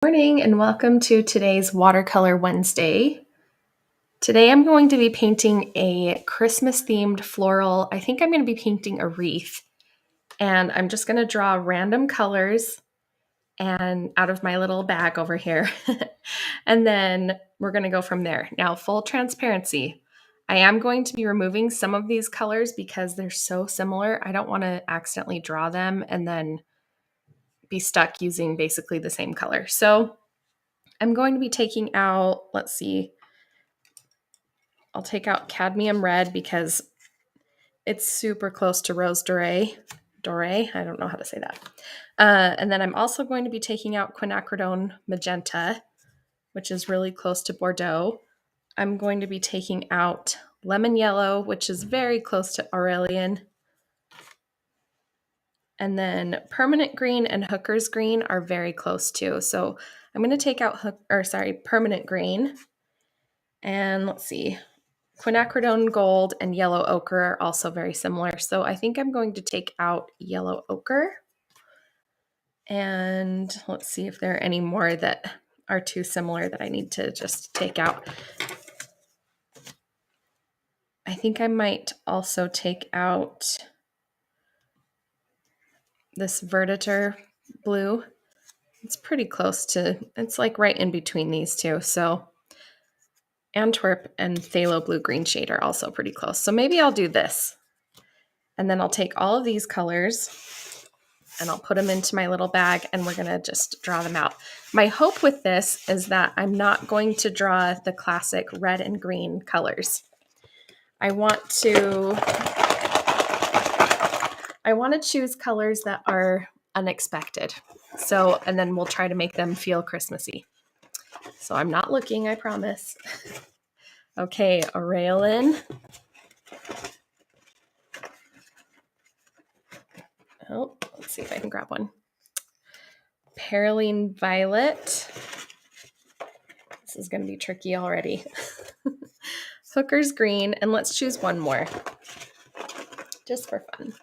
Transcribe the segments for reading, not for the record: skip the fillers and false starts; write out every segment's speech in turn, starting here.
Morning and welcome to today's Watercolor Wednesday. Today I'm going to be painting a Christmas themed floral. I think I'm going to be painting a wreath, and I'm just going to draw random colors and out of my little bag over here. And then we're going to go from there. Now, full transparency, I am going to be removing some of these colors because they're so similar. I don't want to accidentally draw them and then be stuck using basically the same color. So I'm going to be taking out, let's see, I'll take out cadmium red because it's super close to rose doré. Doré, I don't know how to say that. And then I'm also going to be taking out quinacridone magenta, which is really close to Bordeaux. I'm going to be taking out lemon yellow, which is very close to Aurelian. And then permanent green and hooker's green are very close too. So I'm going to take out permanent green. And let's see, quinacridone gold and yellow ochre are also very similar. So I think I'm going to take out yellow ochre. And let's see if there are any more that are too similar that I need to just take out. I think I might also take out this Verditor blue. It's pretty close to, it's like right in between these two. So Antwerp and Phthalo blue green shade are also pretty close. So maybe I'll do this. And then I'll take all of these colors and I'll put them into my little bag and we're gonna just draw them out. My hope with this is that I'm not going to draw the classic red and green colors. I want to choose colors that are unexpected. So, and then we'll try to make them feel Christmassy. So I'm not looking, I promise. Okay, Aurelian. Oh, let's see if I can grab one. Perylene Violet. This is going to be tricky already. Hooker's Green, and let's choose one more, just for fun.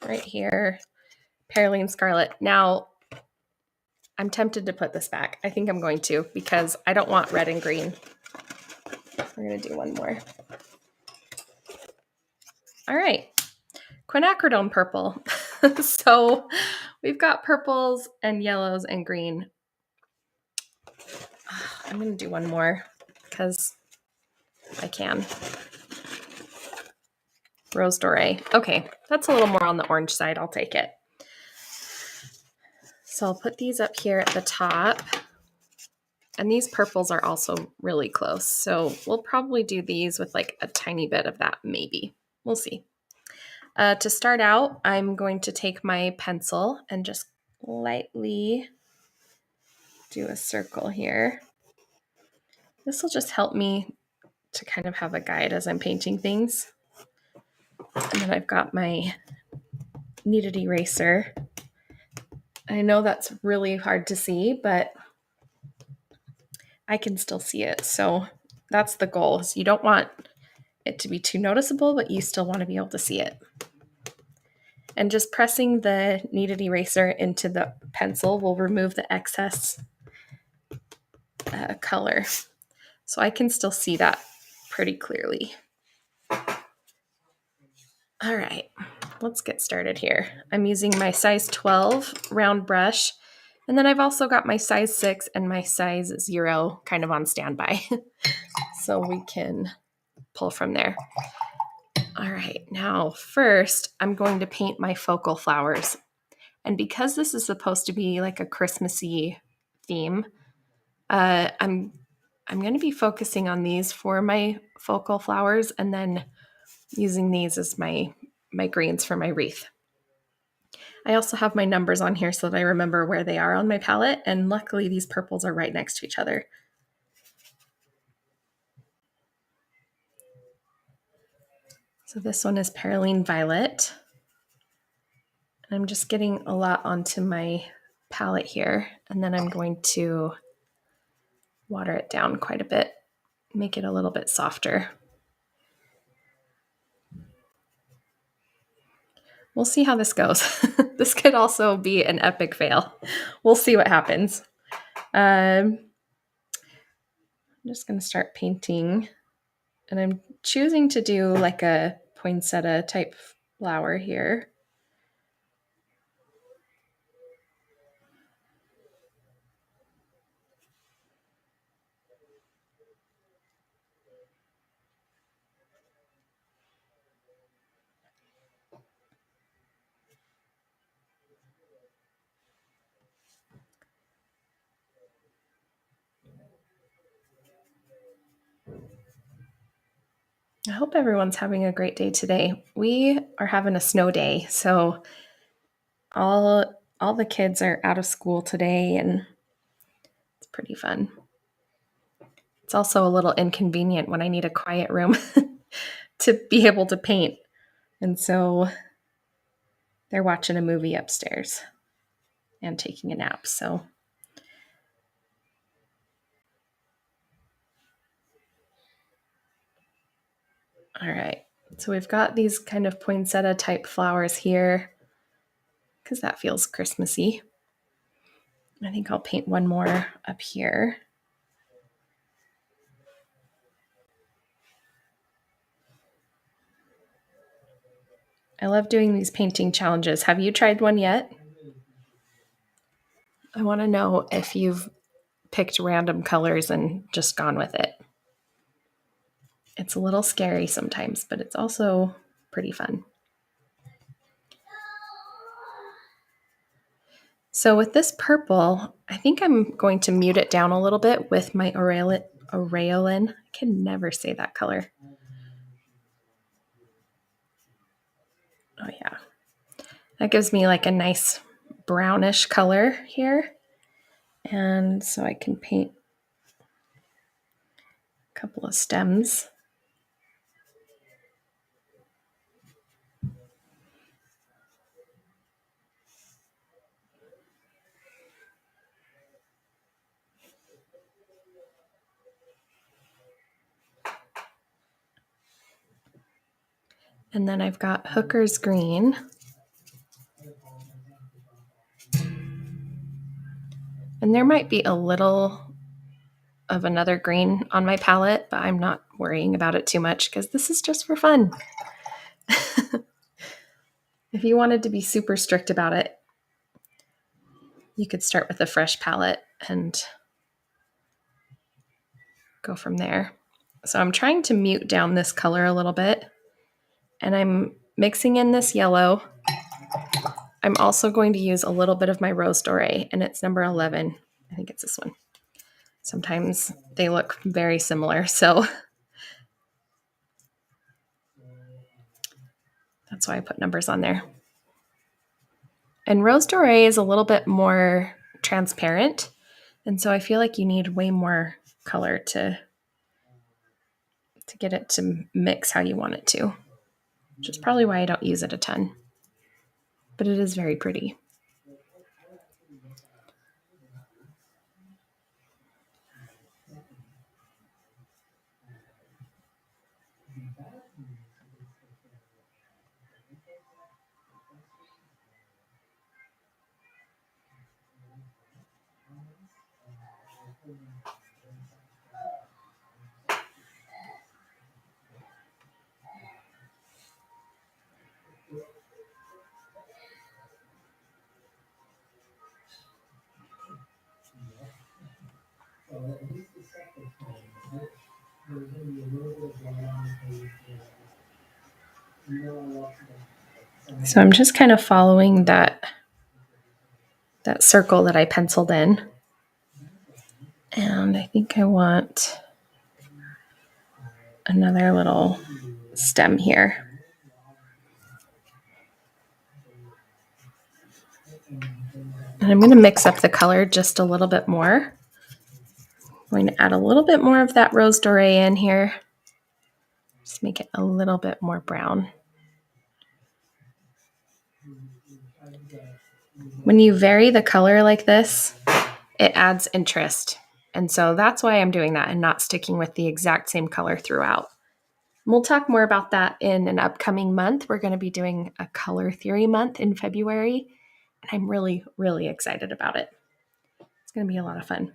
Right here, Perylene Scarlet. Now, I'm tempted to put this back. I think I'm going to because I don't want red and green. We're going to do one more. All right, quinacridone purple. So we've got purples and yellows and green. I'm going to do one more because I can. Rose doré. Okay, that's a little more on the orange side. I'll take it. So I'll put these up here at the top. And these purples are also really close. So we'll probably do these with like a tiny bit of that, maybe. We'll see. To start out, I'm going to take my pencil and just lightly do a circle here. This will just help me to kind of have a guide as I'm painting things. And then I've got my kneaded eraser. I know that's really hard to see, but I can still see it. So that's the goal. So you don't want it to be too noticeable, but you still want to be able to see it. And just pressing the kneaded eraser into the pencil will remove the excess color. So I can still see that pretty clearly. All right, let's get started here. I'm using my size 12 round brush, and then I've also got my size 6 and my size 0 kind of on standby. So we can pull from there. All right, now first I'm going to paint my focal flowers. And because this is supposed to be like a Christmassy theme, I'm going to be focusing on these for my focal flowers and then using these as my greens for my wreath. I also have my numbers on here so that I remember where they are on my palette, and luckily these purples are right next to each other. So this one is Perylene Violet. I'm just getting a lot onto my palette here, and then I'm going to water it down quite a bit, make it a little bit softer. We'll see how this goes. This could also be an epic fail. We'll see what happens. I'm just going to start painting, and I'm choosing to do like a poinsettia type flower here. I hope everyone's having a great day today. We are having a snow day, so all the kids are out of school today, and it's pretty fun. It's also a little inconvenient when I need a quiet room to be able to paint. And so they're watching a movie upstairs and taking a nap. So all right. So we've got these kind of poinsettia type flowers here because that feels Christmassy. I think I'll paint one more up here. I love doing these painting challenges. Have you tried one yet? I want to know if you've picked random colors and just gone with it. It's a little scary sometimes, but it's also pretty fun. So with this purple, I think I'm going to mute it down a little bit with my aureolin. I can never say that color. Oh yeah. That gives me like a nice brownish color here. And so I can paint a couple of stems. And then I've got Hooker's Green. And there might be a little of another green on my palette, but I'm not worrying about it too much because this is just for fun. If you wanted to be super strict about it, you could start with a fresh palette and go from there. So I'm trying to mute down this color a little bit, and I'm mixing in this yellow. I'm also going to use a little bit of my Rose Doré, and it's number 11. I think it's this one. Sometimes they look very similar, so that's why I put numbers on there. And Rose Doré is a little bit more transparent, and so I feel like you need way more color to get it to mix how you want it to, which is probably why I don't use it a ton. But it is very pretty. So I'm just kind of following that circle that I penciled in. And I think I want another little stem here. And I'm going to mix up the color just a little bit more. I'm going to add a little bit more of that Rose Doré in here. Just make it a little bit more brown. When you vary the color like this, it adds interest. And so that's why I'm doing that and not sticking with the exact same color throughout. We'll talk more about that in an upcoming month. We're going to be doing a color theory month in February. And I'm really, really excited about it. It's going to be a lot of fun.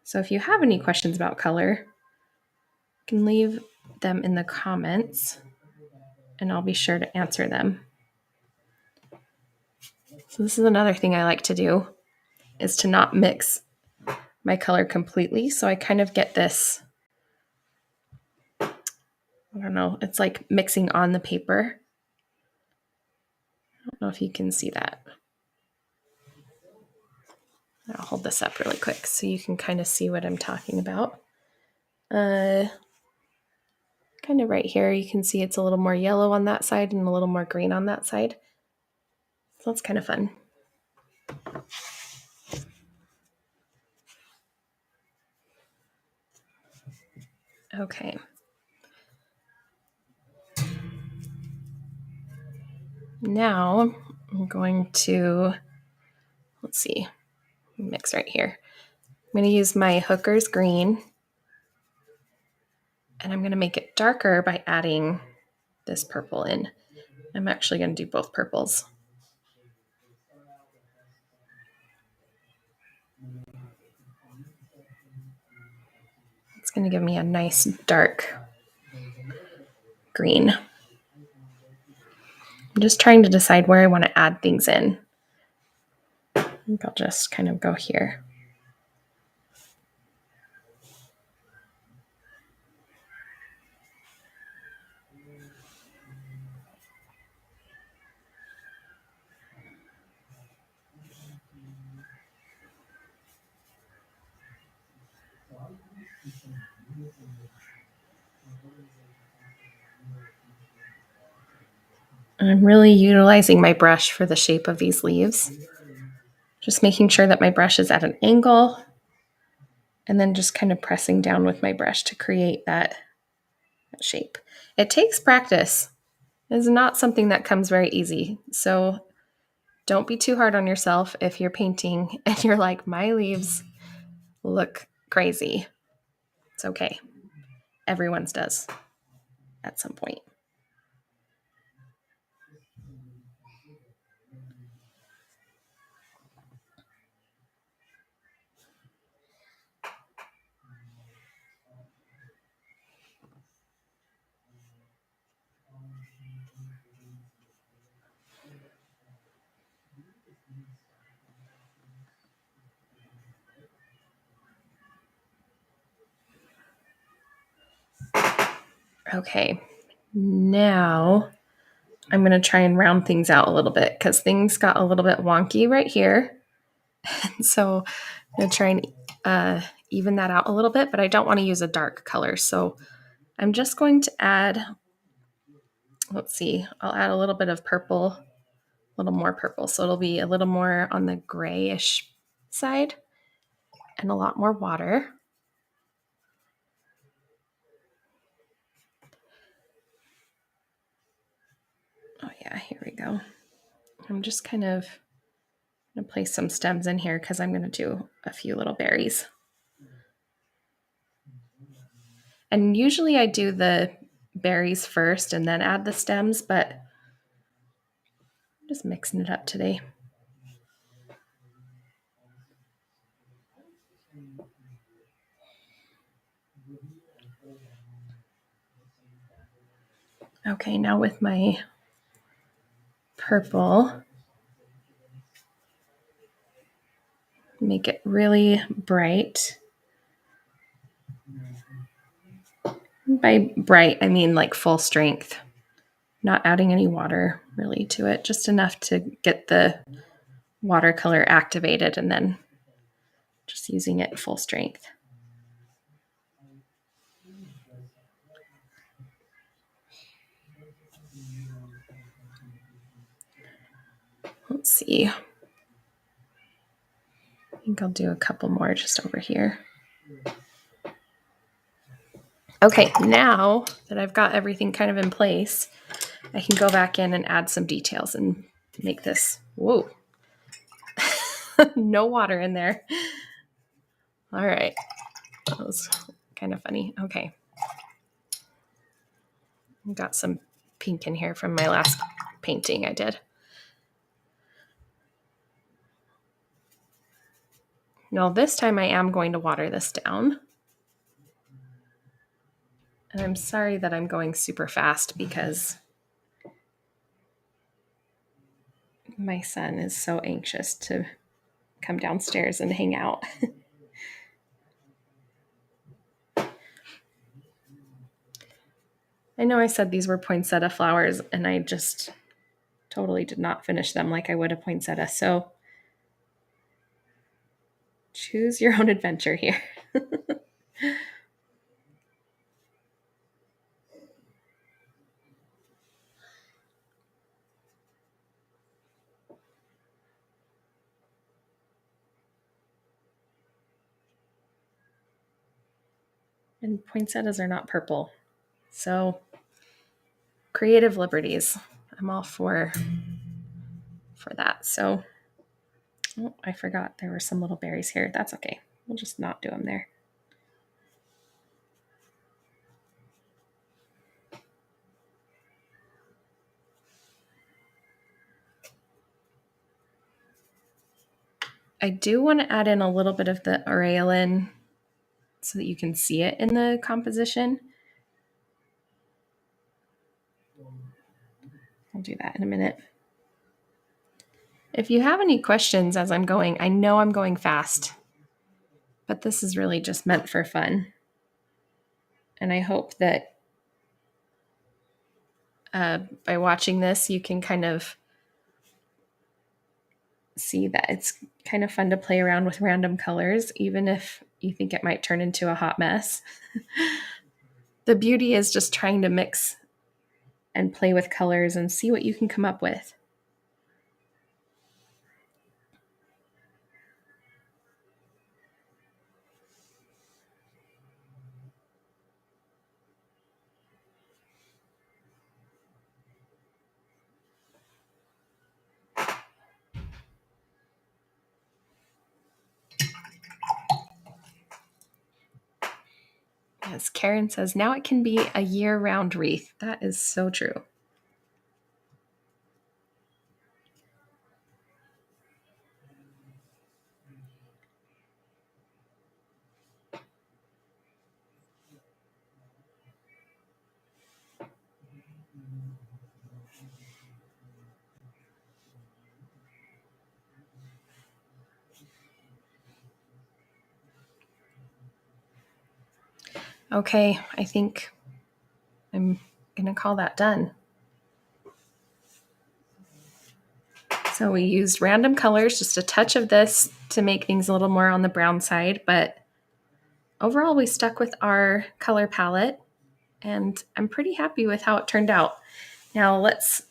So if you have any questions about color, you can leave them in the comments and I'll be sure to answer them. So this is another thing I like to do, is to not mix my color completely. So I kind of get this, I don't know, it's like mixing on the paper. I don't know if you can see that. I'll hold this up really quick so you can kind of see what I'm talking about. Kind of right here, you can see it's a little more yellow on that side and a little more green on that side. So that's kind of fun. Okay. Now I'm going to, let's see, mix right here. I'm going to use my Hooker's green and I'm going to make it darker by adding this purple in. I'm actually going to do both purples. It's going to give me a nice dark green. I'm just trying to decide where I want to add things in. I think I'll just kind of go here. I'm really utilizing my brush for the shape of these leaves. Just making sure that my brush is at an angle and then just kind of pressing down with my brush to create that shape. It takes practice. It's not something that comes very easy. So don't be too hard on yourself if you're painting and you're like, my leaves look crazy. It's okay. Everyone's does at some point. Okay, now I'm going to try and round things out a little bit because things got a little bit wonky right here. So I'm going to try and even that out a little bit, but I don't want to use a dark color. So I'm just going to add, let's see, I'll add a little bit of purple, a little more purple. So it'll be a little more on the grayish side and a lot more water. Oh yeah, here we go. I'm just kind of going to place some stems in here because I'm going to do a few little berries. And usually I do the berries first and then add the stems, but I'm just mixing it up today. Okay, now with my purple, make it really bright. By bright, I mean like full strength, not adding any water really to it, just enough to get the watercolor activated and then just using it full strength. Let's see. I think I'll do a couple more just over here. Okay, now that I've got everything kind of in place, I can go back in and add some details and make this, whoa, no water in there. All right, that was kind of funny. Okay. Got some pink in here from my last painting I did. Now this time I am going to water this down. And I'm sorry that I'm going super fast because my son is so anxious to come downstairs and hang out. I know I said these were poinsettia flowers, and I just totally did not finish them like I would a poinsettia. So choose your own adventure here. And poinsettias are not purple. So creative liberties. I'm all for that. So oh, I forgot there were some little berries here. That's okay. We'll just not do them there. I do want to add in a little bit of the aureolin so that you can see it in the composition. I'll do that in a minute. If you have any questions as I'm going, I know I'm going fast, but this is really just meant for fun. And I hope that by watching this, you can kind of see that it's kind of fun to play around with random colors, even if you think it might turn into a hot mess. The beauty is just trying to mix and play with colors and see what you can come up with. Yes, Karen says, now it can be a year-round wreath. That is so true. Okay, I think I'm going to call that done. So we used random colors, just a touch of this to make things a little more on the brown side, but overall we stuck with our color palette and I'm pretty happy with how it turned out. Now let's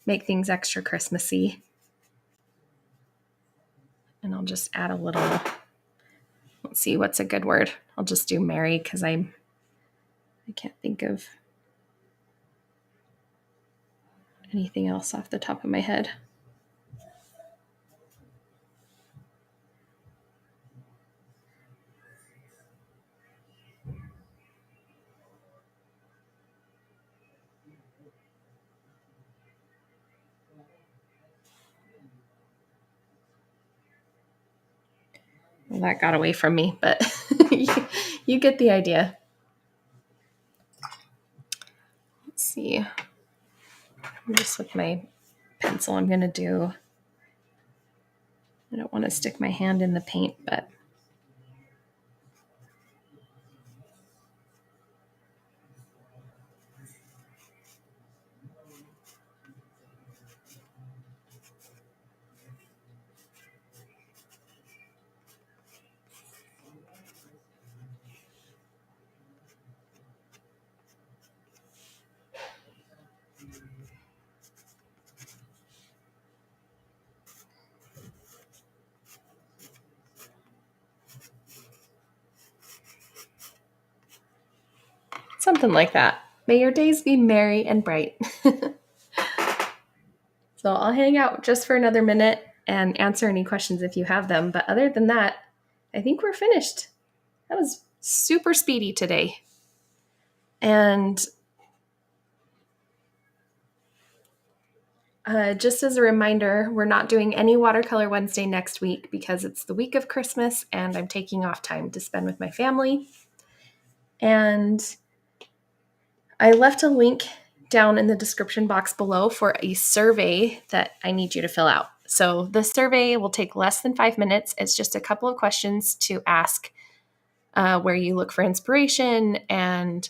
make things extra Christmassy. And I'll just add a little, let's see, what's a good word? I'll just do merry because I can't think of anything else off the top of my head. Well, that got away from me, but you get the idea. Let's see. Just with my pencil, I'm going to do, I don't want to stick my hand in the paint, but something like that. May your days be merry and bright. So I'll hang out just for another minute and answer any questions if you have them. But other than that, I think we're finished. That was super speedy today. And Just as a reminder, we're not doing any Watercolor Wednesday next week because it's the week of Christmas and I'm taking off time to spend with my family. And I left a link down in the description box below for a survey that I need you to fill out. So this survey will take less than 5 minutes. It's just a couple of questions to ask where you look for inspiration and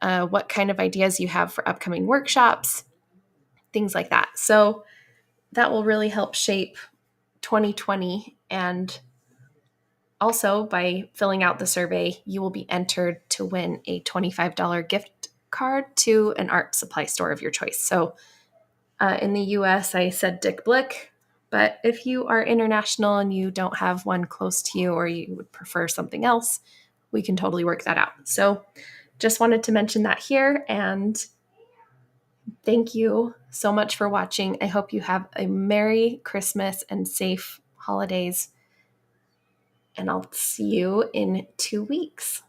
what kind of ideas you have for upcoming workshops, things like that. So that will really help shape 2020. And also, by filling out the survey, you will be entered to win a $25 gift card to an art supply store of your choice. So in the US, I said Dick Blick, but if you are international and you don't have one close to you or you would prefer something else, we can totally work that out. So just wanted to mention that here, and thank you so much for watching. I hope you have a Merry Christmas and safe holidays, and I'll see you in 2 weeks.